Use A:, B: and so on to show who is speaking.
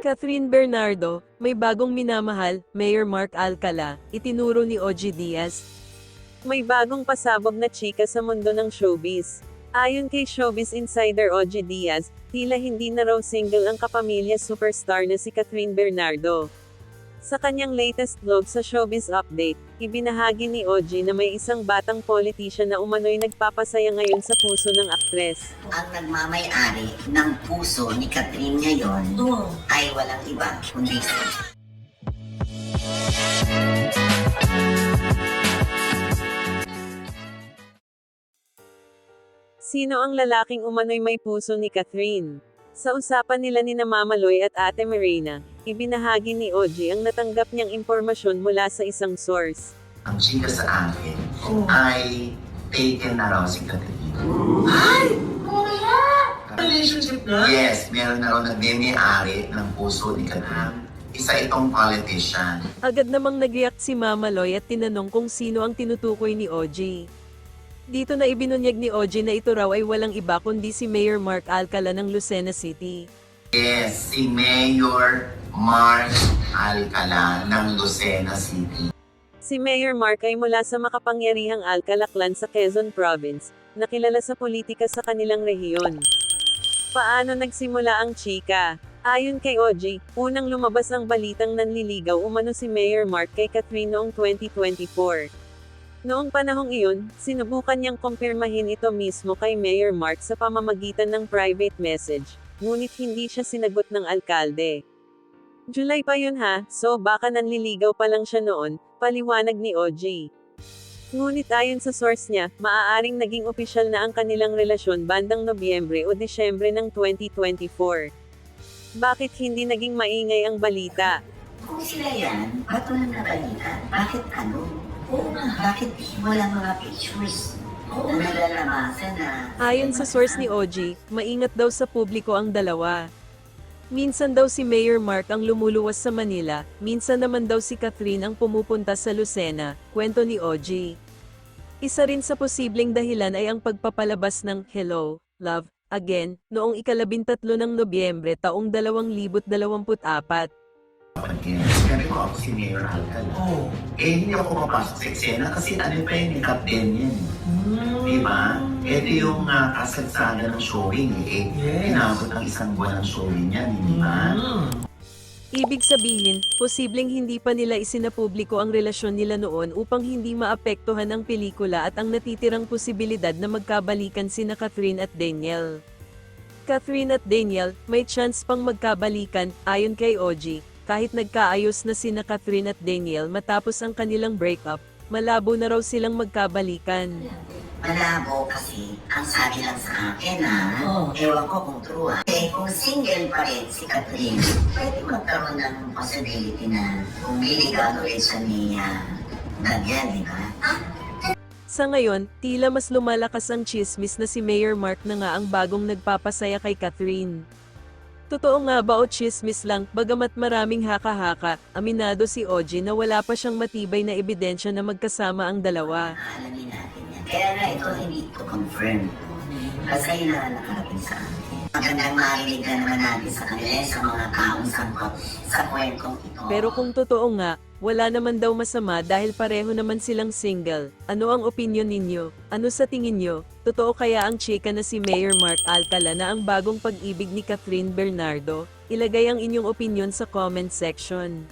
A: Catherine Bernardo, may bagong minamahal, Mayor Mark Alcala, itinuro ni OG Diaz. May bagong pasabog na chika sa mundo ng showbiz. Ayon kay Showbiz Insider OG Diaz, tila hindi na raw single ang kapamilya superstar na si Catherine Bernardo. Sa kanyang latest vlog sa Showbiz Update, ibinahagi ni OG na may isang batang politician na umano'y nagpapasaya ngayon sa puso ng aktres.
B: Ang nagmamay-ari ng puso ni Catherine ngayon ay walang iba kundi
A: Sino ang lalaking umano'y may puso ni Catherine? Sa usapan nila ni Mama Loy at Ate Marina, ibinahagi ni OG ang natanggap niyang impormasyon mula sa isang source.
B: ang chika sa akin ay taken na raw si Catherine. Ay! Relationship na? Yes, meron na raw nagmimiyari ng puso ni Catherine. Isa itong politician.
A: Agad namang nag-react si Mama Loy at tinanong kung sino ang tinutukoy ni OG. Dito na ibinunyag ni OG na ito raw ay walang iba kundi si Mayor Mark Alcala ng Lucena City.
B: Yes, si Mayor Mark Alcala ng Lucena City.
A: Si Mayor Mark ay mula sa makapangyarihang Alcala clan sa Quezon Province, na kilala sa politika sa kanilang rehiyon. Paano nagsimula ang chika? Ayon kay OG, unang lumabas ang balitang nanliligaw umano si Mayor Mark kay Catherine noong 2024. Noong panahong iyon, sinubukan niyang kumpirmahin ito mismo kay Mayor Mark sa pamamagitan ng private message, ngunit hindi siya sinagot ng alkalde. July pa yun ha, so baka nanliligaw pa lang siya noon, paliwanag ni OG. Ngunit ayon sa source niya, maaaring naging opisyal na ang kanilang relasyon bandang Nobyembre o Disyembre ng 2024. Bakit hindi naging maingay ang balita?
B: Kung sila yan, ba't walang nabalita? Bakit ano? Bakit wala mga pictures? Na nalalabasan na...
A: Ayon sa source ni OG, maingat daw sa publiko ang dalawa. Minsan daw si Mayor Mark ang lumuluwas sa Manila, minsan naman daw si Catherine ang pumupunta sa Lucena, kwento ni OG. Isa rin sa posibleng dahilan ay ang pagpapalabas ng Hello, Love, Again, noong ika-13 ng Nobyembre taong 2024.
B: Sabi ko ako si Mayor Alcala. Hindi ako mapasok sa eksena kasi ano pa yung makeup din yan. Diba? Ito yung kasagsada ng showing inabot ang isang buwan ng showing yan, di ba?
A: Ibig sabihin, posibleng hindi pa nila isinapubliko ang relasyon nila noon upang hindi maapektuhan ang pelikula at ang natitirang posibilidad na magkabalikan sina Catherine at Daniel. Catherine at Daniel, may chance pang magkabalikan, ayon kay OG. Kahit nagkaayos na sina Catherine at Daniel matapos ang kanilang breakup, malabo na raw silang magkabalikan.
B: Malabo kasi, ang sabi lang sa akin ewan ko kung true kung single pa rin si Catherine, pwede magkaroon ng possibility na umiligaw ulit siya ni Daniel, di ba?
A: Sa ngayon, tila mas lumalakas ang chismis na si Mayor Mark na nga ang bagong nagpapasaya kay Catherine. Totoo nga ba o chismis lang, bagamat maraming haka-haka, aminado si OG na wala pa siyang matibay na ebidensya na magkasama ang dalawa.
B: Alamin natin yan. Kaya nga ito hindi ito confirmed. Kasi yun na nakarating sa akin. Magandang marinig na naman natin sa kanila sa mga taong sangkot sa kwentong ito.
A: Pero kung totoo nga, wala naman daw masama dahil pareho naman silang single. Ano ang opinyon ninyo? Ano sa tingin nyo? Totoo kaya ang chika na si Mayor Mark Alcala na ang bagong pag-ibig ni Catherine Bernardo? Ilagay ang inyong opinyon sa comment section.